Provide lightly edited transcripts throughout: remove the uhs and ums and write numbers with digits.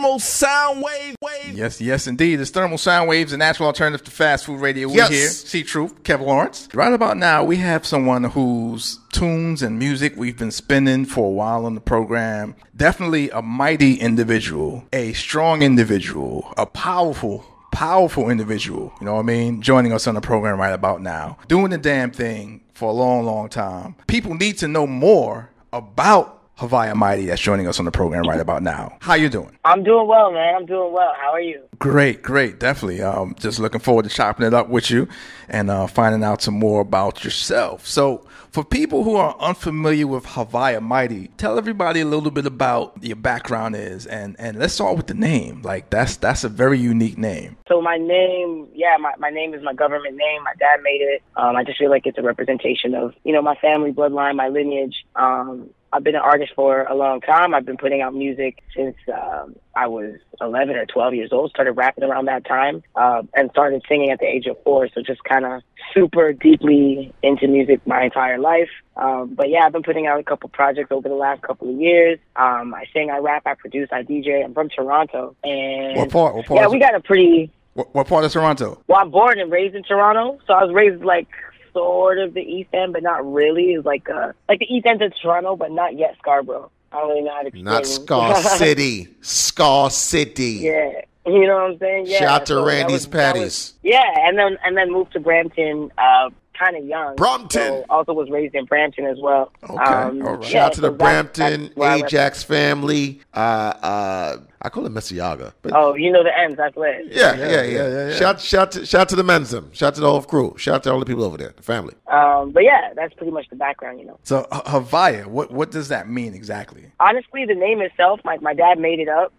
thermal sound wave. Yes, indeed. It's thermal sound waves, a natural alternative to fast food radio. We here, C.Truth, Kev Lawrence. Right about now, we have someone whose tunes and music we've been spinning for a while on the program. Definitely a mighty individual, a strong individual, a powerful individual, you know what I mean? Joining us on the program right about now. Doing the damn thing for a long, long time. People need to know more about Haviah Mighty that's joining us on the program right about now. How you doing? I'm doing well, man. I'm doing well. How are you? Great. Definitely. Just looking forward to chopping it up with you and finding out some more about yourself. So for people who are unfamiliar with Haviah Mighty, tell everybody a little bit about your background is, and let's start with the name. Like that's a very unique name. So my name, my name is my government name. My dad made it. I just feel like it's a representation of, my family bloodline, my lineage. I've been an artist for a long time. I've been putting out music since I was 11 or 12 years old. Started rapping around that time and started singing at the age of 4. So just kind of super deeply into music my entire life. But yeah, I've been putting out a couple projects over the last couple of years. I sing, I rap, I produce, I DJ. I'm from Toronto. And What part? Yeah, we got a pretty... What part of Toronto? Well, I'm born and raised in Toronto. So I was raised sort of the East End, but not really. It's like the East End of Toronto, but not yet Scarborough. I don't really know how to explain. Not Scar City. Scar City. Yeah. You know what I'm saying? Yeah. Shout out to Randy's Patties. And then moved to Brampton kind of young. Brampton. So also was raised in Brampton as well. Okay. All right. Shout out to the Brampton Ajax family. I call it Messiaga. Oh, you know the ends. That's lit. Yeah. Shout to the Menzum. Shout to the whole crew. Shout out to all the people over there, the family. But yeah, that's pretty much the background, So Haviah, what does that mean exactly? Honestly, the name itself, my dad made it up.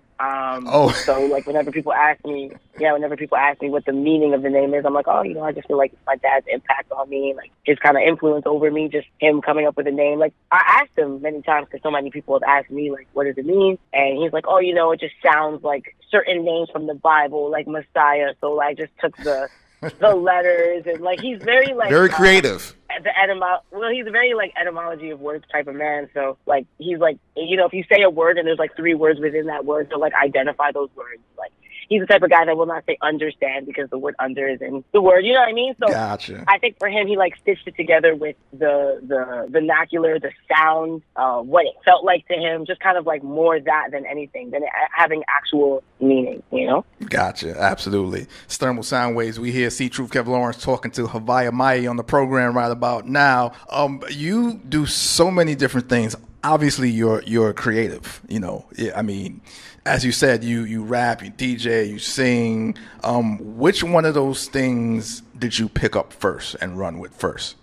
So whenever people ask me what the meaning of the name is, I'm like, I just feel like my dad's impact on me, like his kind of influence over me, just him coming up with a name. Like I asked him many times because so many people have asked me like, what does it mean? And he's like, it just sounds like certain names from the Bible, like Messiah. So I just took the letters and he's very very creative. He's a very etymology of words type of man. So he's if you say a word and there's 3 words within that word, so identify those words. He's the type of guy that will not say understand because the word under is in the word. You know what I mean? So gotcha. I think for him, he stitched it together with the vernacular, the sound, what it felt like to him, just kind of more that than anything, than it having actual meaning, Gotcha. Absolutely. It's Thermal Sound Waves. We hear C.Truth, Kev Lawrence talking to Haviah Mighty on the program right about now. You do so many different things. Obviously, you're creative. I mean, as you said, you rap, you DJ, you sing. Which one of those things did you pick up first and run with first?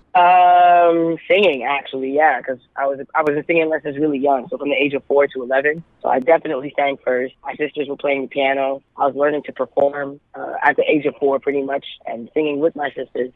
Singing, actually, yeah, because I was in singing lessons really young, so from the age of 4 to 11. So I definitely sang first. My sisters were playing the piano. I was learning to perform at the age of 4, pretty much, and singing with my sisters.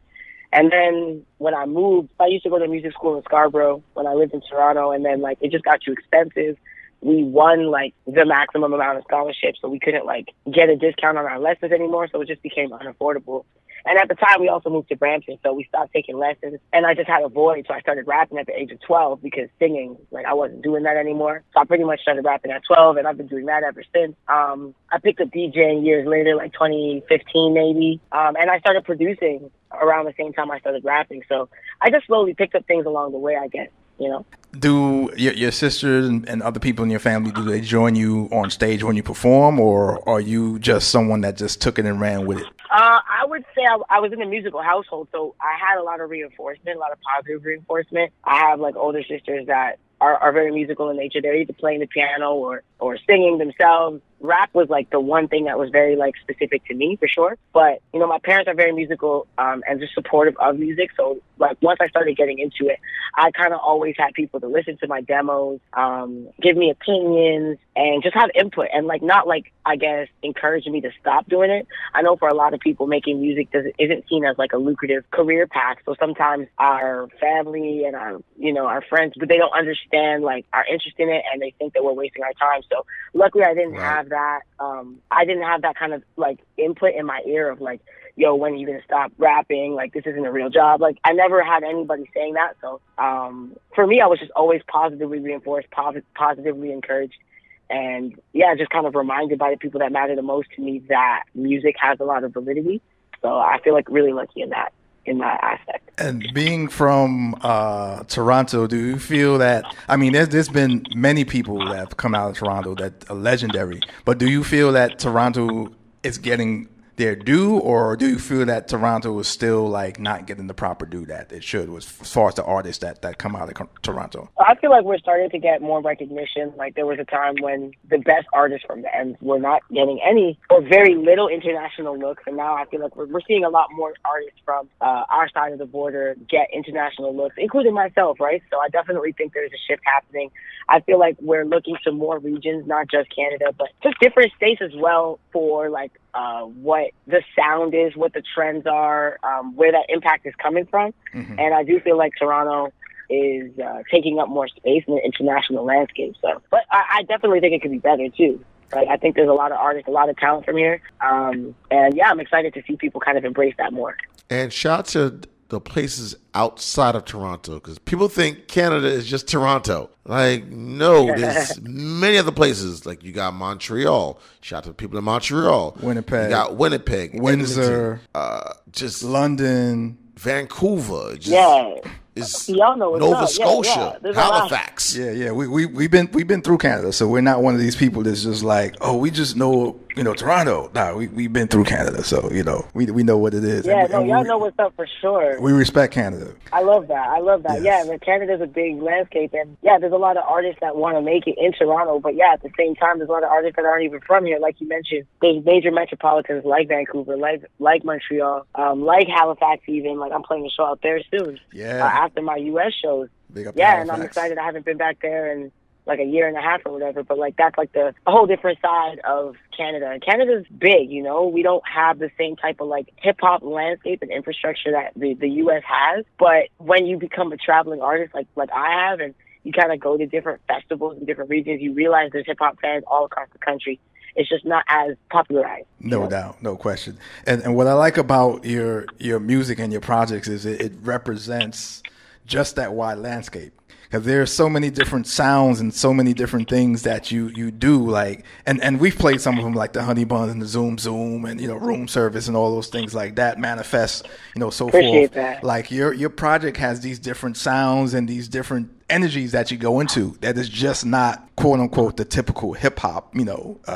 And then when I moved, I used to go to music school in Scarborough when I lived in Toronto, and then it just got too expensive. We won the maximum amount of scholarships, so we couldn't get a discount on our lessons anymore, so it just became unaffordable. And at the time, we also moved to Brampton, so we stopped taking lessons. And I just had a void, so I started rapping at the age of 12 because singing, I wasn't doing that anymore. So I pretty much started rapping at 12, and I've been doing that ever since. I picked up DJing years later, 2015 maybe, and I started producing around the same time I started rapping. So I just slowly picked up things along the way, I guess. Do your sisters and other people in your family, do they join you on stage when you perform, or are you just someone that just took it and ran with it? I would say I was in a musical household, so I had a lot of reinforcement, a lot of positive reinforcement. I have older sisters that are very musical in nature. They're either playing the piano or singing themselves. Rap was the one thing that was very specific to me for sure. But my parents are very musical and just supportive of music. So once I started getting into it, I kind of always had people to listen to my demos, give me opinions, and just have input and not I guess encourage me to stop doing it. I know for a lot of people making music isn't seen as a lucrative career path. So sometimes our family and our friends, but they don't understand our interest in it, and they think that we're wasting our time. So luckily I didn't have that. I didn't have that kind of input in my ear of yo, when are you going to stop rapping? This isn't a real job. I never had anybody saying that. So for me, I was just always positively reinforced, positively encouraged. And yeah, just kind of reminded by the people that matter the most to me that music has a lot of validity. So I feel like really lucky in that aspect. And being from Toronto, do you feel that, I mean, there's been many people that have come out of Toronto that are legendary, but do you feel that Toronto is getting their due, or do you feel that Toronto is still like not getting the proper due that it should, as far as the artists that come out of Toronto? I feel like we're starting to get more recognition. Like there was a time when the best artists from the ends were not getting any or very little international looks, and now I feel like we're seeing a lot more artists from our side of the border get international looks, including myself, right? So I definitely think there's a shift happening. I feel like we're looking to more regions, not just Canada, but just different states as well for like what the sound is, what the trends are, where that impact is coming from. Mm-hmm. And I do feel like Toronto is taking up more space in the international landscape. So, but I definitely think it could be better too. Right? I think there's a lot of artists, a lot of talent from here. And yeah, I'm excited to see people kind of embrace that more. And shout out to the places outside of Toronto, because people think Canada is just Toronto. Like, no, there's many other places. Like, you got Montreal. Shout out to the people in Montreal. Winnipeg. You got Winnipeg. Windsor. Just London. Vancouver. Just, yeah. Y'all know Nova Scotia, Halifax. Yeah. We've been through Canada, so we're not one of these people that's just like, oh, we just know, Toronto. Nah, we've been through Canada, so we know what it is. Yeah, y'all know what's up for sure. We respect Canada. I love that. Yes. Yeah, but Canada's a big landscape, and yeah, there's a lot of artists that want to make it in Toronto, but yeah, at the same time, there's a lot of artists that aren't even from here. Like you mentioned, there's major metropolitans like Vancouver, like Montreal, like Halifax. Even like I'm playing a show out there soon. Yeah. After my U.S. shows. Big up yeah, Halifax. And I'm excited. I haven't been back there in like a year and a half or whatever, but like that's like a whole different side of Canada. And Canada's big, we don't have the same type of like hip hop landscape and infrastructure that the U.S. has. But when you become a traveling artist like I have, and you kind of go to different festivals in different regions, you realize there's hip hop fans all across the country. It's just not as popularized. No doubt, no question. And what I like about your music and your projects is it represents just that wide landscape. Because there's so many different sounds and so many different things that you do, like, and we've played some of them, like the Honey Buns and the Zoom and Room Service and all those things like that, Manifest, so Appreciate forth. That. Like your project has these different sounds and these different energies that you go into that is just not quote unquote the typical hip hop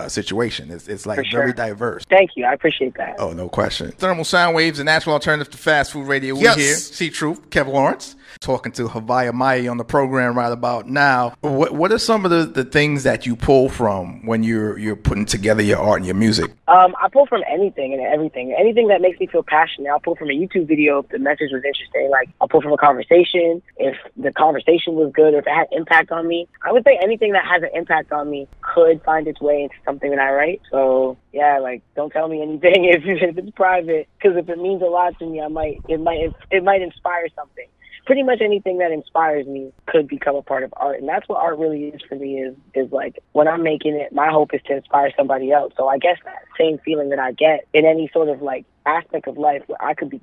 situation. It's like very diverse. Thank you, I appreciate that. Oh, no question. Thermal Sound Waves, a natural alternative to fast food radio. Yes. We here, C.Truth, Kev Lawrence, talking to Haviah Mighty on the program right about now. What are some of the things that you pull from when you're putting together your art and your music? I pull from anything and everything. Anything that makes me feel passionate. I'll pull from a YouTube video if the message was interesting. Like, I'll pull from a conversation if the conversation was good or if it had impact on me. I would say anything that has an impact on me could find its way into something that I write. So yeah, like, don't tell me anything if it's private, because if it means a lot to me, it might inspire something. Pretty much anything that inspires me could become a part of art. And that's what art really is for me, is like, when I'm making it, my hope is to inspire somebody else. So I guess that same feeling that I get in any sort of like aspect of life where I could be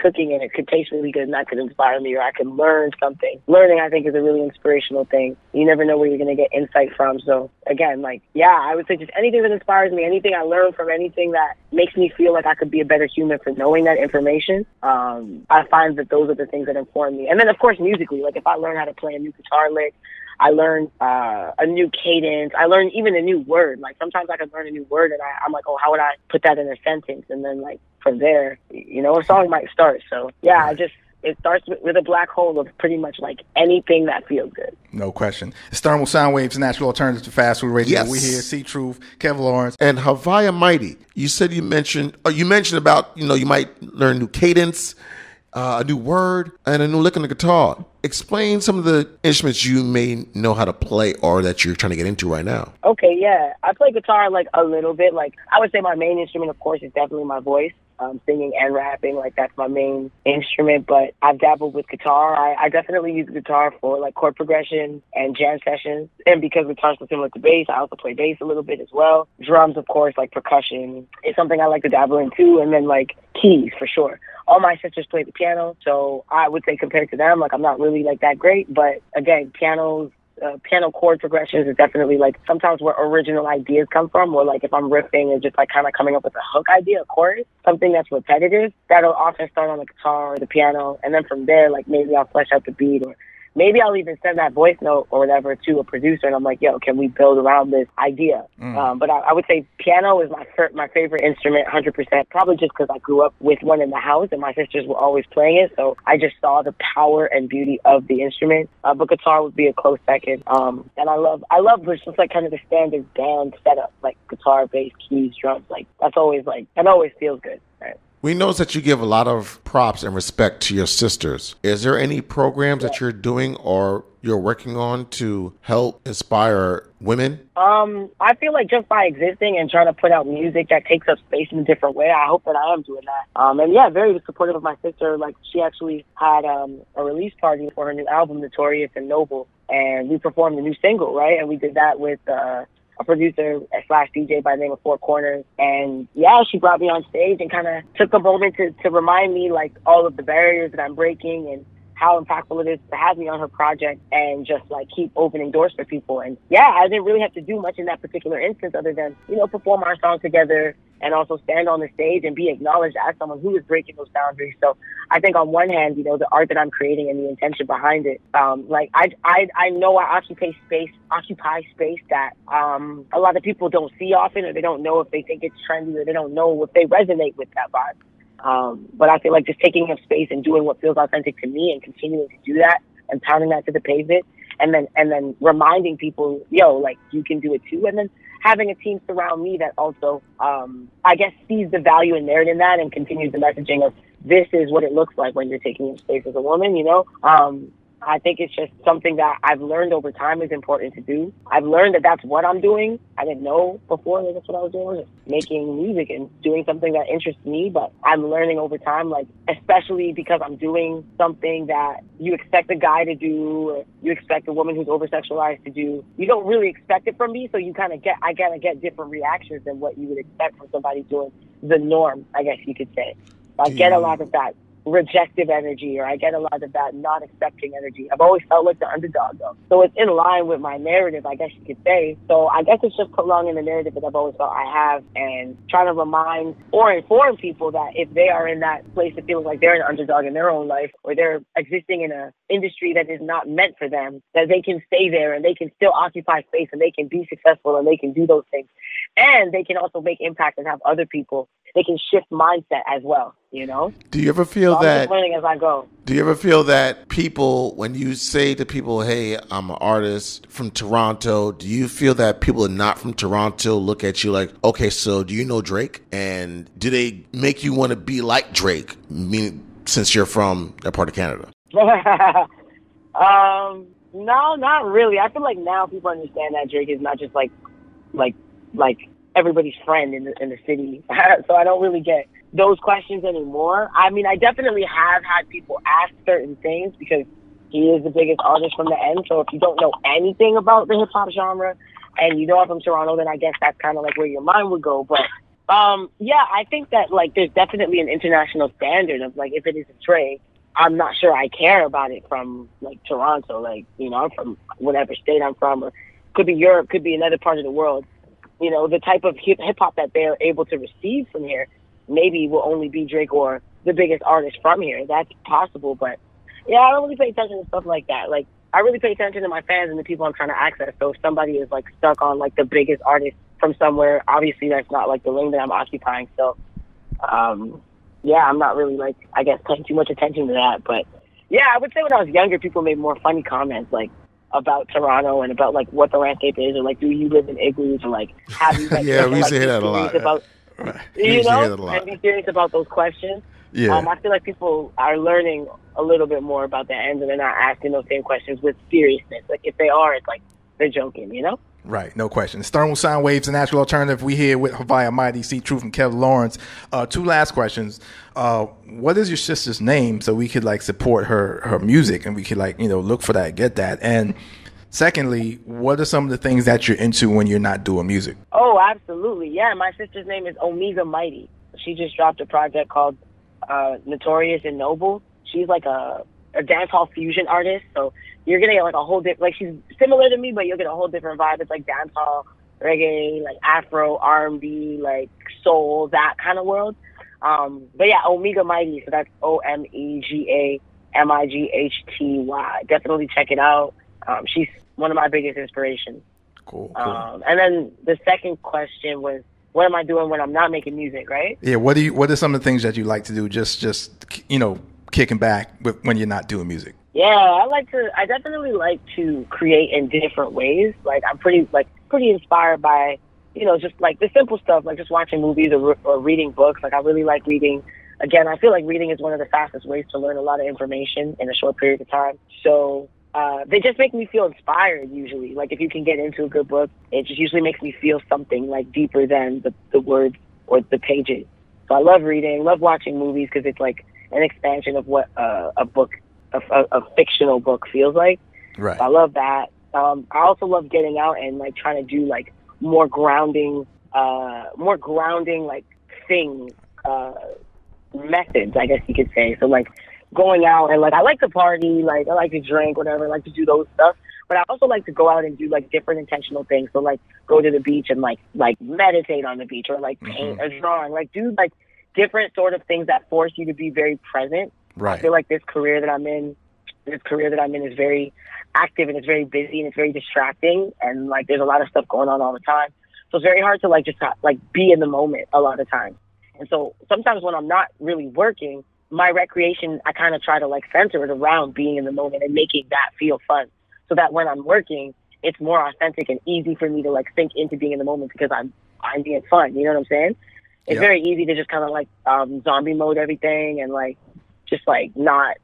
cooking and it could taste really good and that could inspire me, or I could learn something. Learning, I think, is a really inspirational thing. You never know where you're going to get insight from. So again, like, yeah, I would say just anything that inspires me, anything I learn from, anything that makes me feel like I could be a better human for knowing that information. I find that those are the things that inform me. And then of course musically, like if I learn how to play a new guitar lick, I learned a new cadence. I learned even a new word. Like sometimes I could learn a new word and I'm like, oh, how would I put that in a sentence? And then like from there, a song might start. So yeah, it starts with a black hole of pretty much like anything that feels good. No question. It's Thermal Sound Waves, natural alternative to fast food radio. Yes. We here, C.Truth, Kev Lawrence. And Haviah Mighty. You mentioned about, you might learn new cadence, a new word, and a new lick on the guitar. Explain some of the instruments you may know how to play or that you're trying to get into right now. Okay, yeah. I play guitar like a little bit. Like I would say my main instrument, of course, is definitely my voice. Singing and rapping, like that's my main instrument, but I've dabbled with guitar. I definitely use guitar for like chord progression and jam sessions, and because guitar's so similar to bass, I also play bass a little bit as well. Drums, of course, like percussion is something I like to dabble in too, and then like keys for sure. All my sisters play the piano, so I would say compared to them, like I'm not really like that great, but again, piano's piano chord progressions is definitely like sometimes where original ideas come from, or like if I'm riffing and just like kind of coming up with a hook idea, a chorus, something that's repetitive, that'll often start on the guitar or the piano, and then from there, like maybe I'll flesh out the beat, or maybe I'll even send that voice note or whatever to a producer, and I'm like, yo, can we build around this idea? But I would say piano is my favorite instrument, 100%, probably just because I grew up with one in the house, and my sisters were always playing it, so I just saw the power and beauty of the instrument. But guitar would be a close second. And I love just like kind of the standard band setup, like guitar, bass, keys, drums. Like that always feels good. Right? We know that you give a lot of props and respect to your sisters. Is there any programs that you're doing or you're working on to help inspire women? I feel like just by existing and trying to put out music that takes up space in a different way, I hope that I am doing that. And yeah, very supportive of my sister. Like she actually had a release party for her new album, Notorious and Noble, and we performed a new single, right? And we did that with a producer / DJ by the name of Four Corners. And yeah, she brought me on stage and kind of took a moment to remind me like all of the barriers that I'm breaking and how impactful it is to have me on her project and just like keep opening doors for people. And yeah, I didn't really have to do much in that particular instance other than, perform our song together and also stand on the stage and be acknowledged as someone who is breaking those boundaries. So I think on one hand, the art that I'm creating and the intention behind it, like I know I occupy space that a lot of people don't see often, or they don't know if they think it's trendy, or they don't know if they resonate with that vibe. But I feel like just taking up space and doing what feels authentic to me and continuing to do that and pounding that to the pavement, and then reminding people, yo, like you can do it too, and then having a team surround me that also, I guess, sees the value inherent in that and continues the messaging of this is what it looks like when you're taking up space as a woman, I think it's just something that I've learned over time is important to do. I've learned that that's what I'm doing. I didn't know before that that's what I was doing, was making music and doing something that interests me. But I'm learning over time, like, especially because I'm doing something that you expect a guy to do, or you expect a woman who's over-sexualized to do. You don't really expect it from me, so I gotta get different reactions than what you would expect from somebody doing the norm, I guess you could say. I get a lot of that rejective energy, or I get a lot of that not accepting energy. I've always felt like the underdog though. So it's in line with my narrative, I guess you could say. So I guess it's just prolonging the narrative that I've always felt I have, and trying to remind or inform people that if they are in that place of feeling like they're an underdog in their own life, or they're existing in an industry that is not meant for them, that they can stay there and they can still occupy space and they can be successful and they can do those things. And they can also make impact and have other people. They can shift mindset as well, Do you ever feel so that? I'm just learning as I go. Do you ever feel that people, when you say to people, hey, I'm an artist from Toronto, do you feel that people are not from Toronto look at you like, okay, so do you know Drake? And do they make you want to be like Drake, meaning since you're from that part of Canada? No, not really. I feel like now people understand that Drake is not just like everybody's friend in the city. So I don't really get those questions anymore. I mean, I definitely have had people ask certain things because he is the biggest artist from the end. So if you don't know anything about the hip hop genre and you know I'm from Toronto, then I guess that's kind of like where your mind would go. But yeah, I think that like there's definitely an international standard of like, if it is a Drake, I'm not sure I care about it from like Toronto. Like, I'm from whatever state I'm from, or could be Europe, could be another part of the world. The type of hip hop that they're able to receive from here maybe will only be Drake or the biggest artist from here. That's possible, but yeah, I don't really pay attention to stuff like that. Like, I really pay attention to my fans and the people I'm trying to access. So if somebody is like stuck on like the biggest artist from somewhere, obviously that's not like the lane that I'm occupying. So, yeah, I'm not really like, I guess, paying too much attention to that. But yeah, I would say when I was younger, people made more funny comments like about Toronto and about like what the landscape is, or like, do you live in igloos, or like have you yeah, we used to hear that a lot. About, and be serious about those questions. Yeah. I feel like people are learning a little bit more about that end, and they're not asking those same questions with seriousness. Like if they are, it's like they're joking, Right, no question. It's Thermal Sound Waves, a natural alternative. We here with Haviah Mighty, C.Truth, and Kev Lawrence. Two last questions. What is your sister's name so we could like support her music and we could like, look for that, get that? And secondly, what are some of the things that you're into when you're not doing music? Oh, absolutely. Yeah, my sister's name is Haviah Mighty. She just dropped a project called Notorious and Noble. She's like a a dance hall fusion artist. So you're getting like a whole different, like she's similar to me, but you'll get a whole different vibe. It's like dance hall, reggae, like Afro, R&B, like soul, that kind of world. But yeah, Omega Mighty. So that's OMEGA MIGHTY. Definitely check it out. She's one of my biggest inspirations. Cool. And then the second question was, what am I doing when I'm not making music, right? Yeah. What are some of the things that you like to do? Just kicking back when you're not doing music. Yeah, I definitely like to create in different ways. Like I'm pretty inspired by, just like the simple stuff, like just watching movies or reading books. Like I really like reading. Again, I feel like reading is one of the fastest ways to learn a lot of information in a short period of time. So they just make me feel inspired usually. Like if you can get into a good book, it just usually makes me feel something like deeper than the words or the pages. So I love reading, love watching movies because it's like an expansion of what a fictional book feels like. Right. So I love that. I also love getting out and like trying to do like more grounding like things, methods, I guess you could say. So like going out and like I like to party, like I like to drink, whatever, I like to do those stuff. But I also like to go out and do like different intentional things. So like go to the beach and like meditate on the beach or like paint or drawing, like do like different sort of things that force you to be very present. Right. I feel like this career that I'm in is very active and it's very busy and it's very distracting and like there's a lot of stuff going on all the time. So it's very hard to like just like be in the moment a lot of times. And so sometimes when I'm not really working, my recreation, I kind of try to like center it around being in the moment and making that feel fun. So that when I'm working, it's more authentic and easy for me to like sink into being in the moment because I'm being fun. You know what I'm saying? It's very easy to just kind of like zombie mode everything and like just like not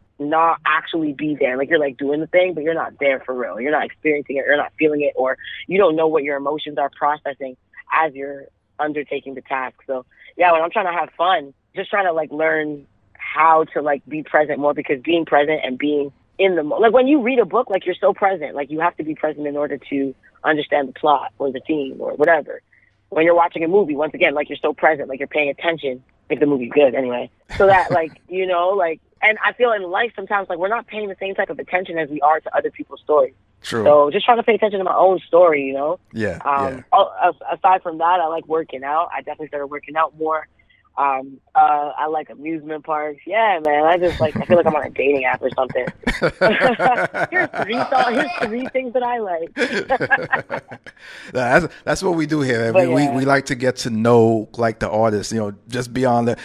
actually be there. Like you're like doing the thing, but you're not there for real. You're not experiencing it. You're not feeling it, or you don't know what your emotions are processing as you're undertaking the task. So yeah, when I'm trying to have fun, just trying to like learn how to like be present more, because being present and being in the like when you read a book, like you're so present, like you have to be present in order to understand the plot or the theme or whatever. When you're watching a movie, once again, like you're so present, like you're paying attention, if the movie's good anyway. So that like, like, and I feel in life sometimes like we're not paying the same type of attention as we are to other people's stories. True. So just trying to pay attention to my own story, Yeah. Aside from that, I like working out. I definitely started working out more. I like amusement parks. Yeah, man. I feel like I'm on a dating app or something. Here's three things that I like. That's what we do here. We like to get to know like the artist, just beyond the,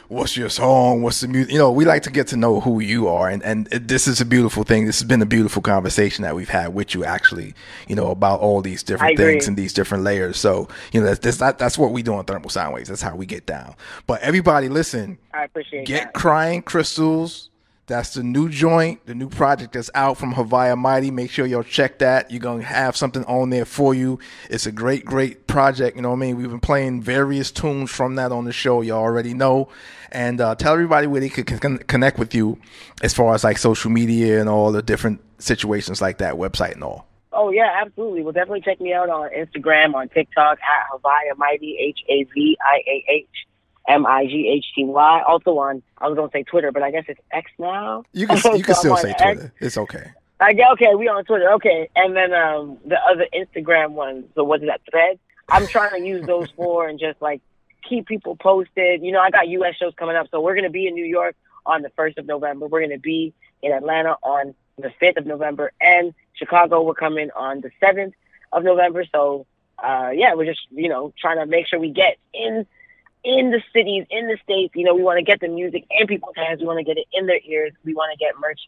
what's your song, what's the music, we like to get to know who you are. And this is a beautiful thing. This has been a beautiful conversation that we've had with you actually, about all these different things and these different layers. So, that's what we do on Thermal Sound Waves. That's how we get down. But everybody listen, I appreciate Get that. Crying Crystals. That's the new joint, the new project that's out from Haviah Mighty. Make sure y'all check that. You're going to have something on there for you. It's a great, great project. You know what I mean? We've been playing various tunes from that on the show. You already know. And tell everybody where they could connect with you as far as like social media and all the different situations like that, website and all. Oh, yeah, absolutely. Well, definitely check me out on Instagram, on TikTok, at Haviah Mighty, HAVIAH. MIGHTY. Also on, I was going to say Twitter, but I guess it's X now. You can still say Twitter. It's okay. Okay, we on Twitter. Okay. And then the other Instagram one, so what is that, Thread? I'm trying to use those for and just like keep people posted. I got U.S. shows coming up, so we're going to be in New York on the 1st of November. We're going to be in Atlanta on the 5th of November, and Chicago, we're coming on the 7th of November. So, we're just, trying to make sure we get in the cities, in the states. We want to get the music in people's hands. We want to get it in their ears. We want to get merch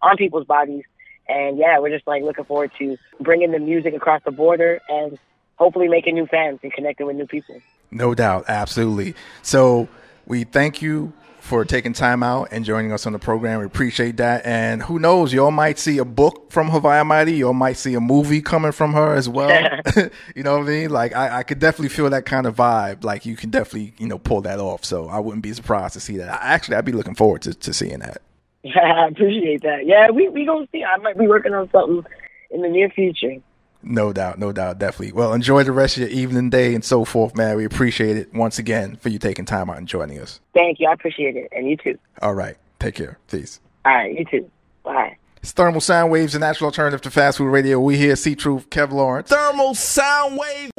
on people's bodies. And yeah, we're just like looking forward to bringing the music across the border and hopefully making new fans and connecting with new people. No doubt. Absolutely. So we thank you for taking time out and joining us on the program. We appreciate that. And who knows, y'all might see a book from Haviah Mighty. Y'all might see a movie coming from her as well. You know what I mean? Like I could definitely feel that kind of vibe. Like you can definitely, pull that off. So I wouldn't be surprised to see that. I'd be looking forward to seeing that. Yeah, I appreciate that. Yeah, we gonna see. I might be working on something in the near future. No doubt, definitely. Well, enjoy the rest of your evening, day, and so forth, man. We appreciate it once again for you taking time out and joining us. Thank you. I appreciate it. And you too. All right. Take care. Peace. All right, you too. Bye. It's Thermal Sound Waves, a natural alternative to fast food radio. We here, C.Truth, Kev Lawrence. Thermal Sound Wave.